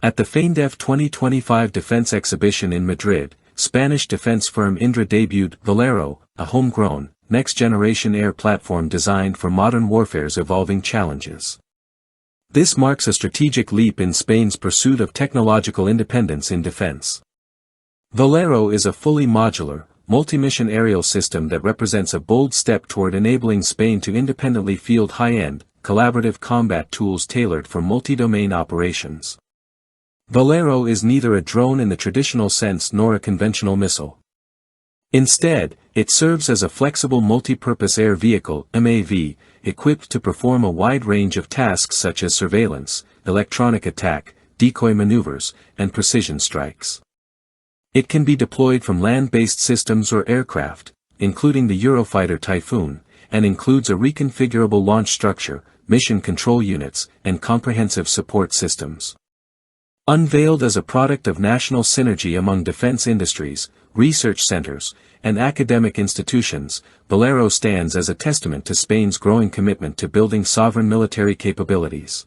At the FAINDEF 2025 Defense Exhibition in Madrid, Spanish defense firm Indra debuted Valero, a homegrown, next-generation air platform designed for modern warfare's evolving challenges. This marks a strategic leap in Spain's pursuit of technological independence in defense. Valero is a fully modular, multi-mission aerial system that represents a bold step toward enabling Spain to independently field high-end, collaborative combat tools tailored for multi-domain operations. Valero is neither a drone in the traditional sense nor a conventional missile. Instead, it serves as a flexible multi-purpose air vehicle (MAV), equipped to perform a wide range of tasks such as surveillance, electronic attack, decoy maneuvers, and precision strikes. It can be deployed from land-based systems or aircraft, including the Eurofighter Typhoon, and includes a reconfigurable launch structure, mission control units, and comprehensive support systems. Unveiled as a product of national synergy among defense industries, research centers, and academic institutions, Valero stands as a testament to Spain's growing commitment to building sovereign military capabilities.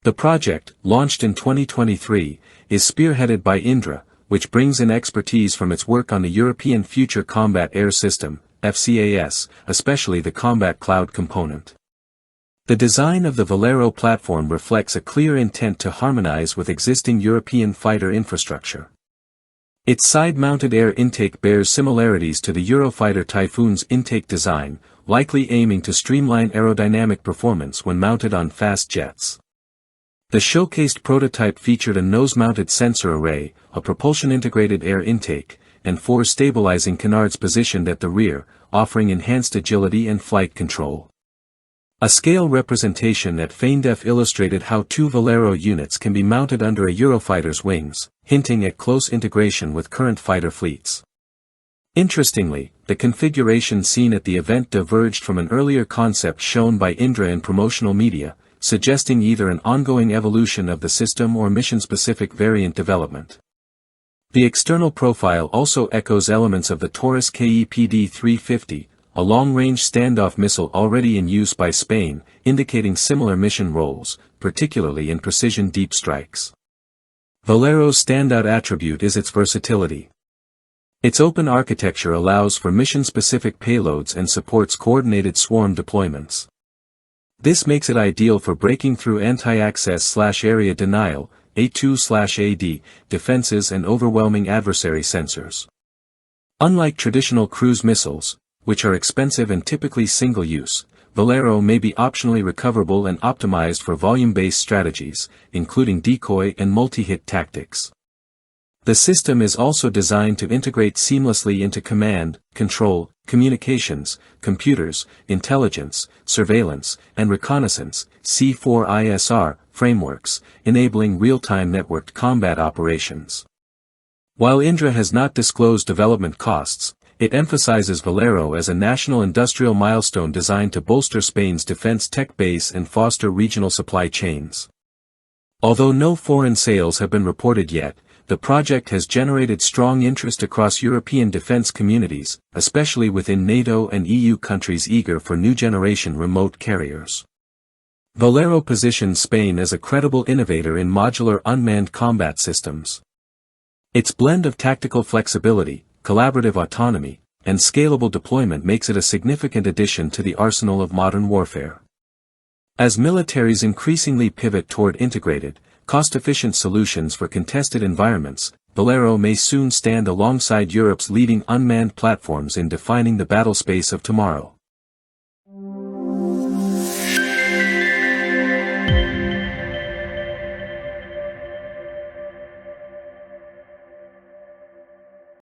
The project, launched in 2023, is spearheaded by Indra, which brings in expertise from its work on the European Future Combat Air System, FCAS, especially the Combat Cloud component. The design of the Valero platform reflects a clear intent to harmonize with existing European fighter infrastructure. Its side-mounted air intake bears similarities to the Eurofighter Typhoon's intake design, likely aiming to streamline aerodynamic performance when mounted on fast jets. The showcased prototype featured a nose-mounted sensor array, a propulsion-integrated air intake, and 4 stabilizing canards positioned at the rear, offering enhanced agility and flight control. A scale representation at FAINDEF illustrated how 2 Valero units can be mounted under a Eurofighter's wings, hinting at close integration with current fighter fleets. Interestingly, the configuration seen at the event diverged from an earlier concept shown by Indra in promotional media, suggesting either an ongoing evolution of the system or mission-specific variant development. The external profile also echoes elements of the Taurus KEPD-350, a long-range standoff missile already in use by Spain, indicating similar mission roles, particularly in precision deep strikes. Valero's standout attribute is its versatility. Its open architecture allows for mission-specific payloads and supports coordinated swarm deployments. This makes it ideal for breaking through anti-access/area denial, A2/AD, defenses and overwhelming adversary sensors. Unlike traditional cruise missiles, which are expensive and typically single-use, Valero may be optionally recoverable and optimized for volume-based strategies, including decoy and multi-hit tactics. The system is also designed to integrate seamlessly into command, control, communications, computers, intelligence, surveillance, and reconnaissance (C4ISR) frameworks, enabling real-time networked combat operations. While Indra has not disclosed development costs, it emphasizes Valero as a national industrial milestone designed to bolster Spain's defense tech base and foster regional supply chains. Although no foreign sales have been reported yet, the project has generated strong interest across European defense communities, especially within NATO and EU countries eager for new-generation remote carriers. Valero positions Spain as a credible innovator in modular unmanned combat systems. Its blend of tactical flexibility, collaborative autonomy, and scalable deployment makes it a significant addition to the arsenal of modern warfare. As militaries increasingly pivot toward integrated, cost-efficient solutions for contested environments, Valero may soon stand alongside Europe's leading unmanned platforms in defining the battlespace of tomorrow.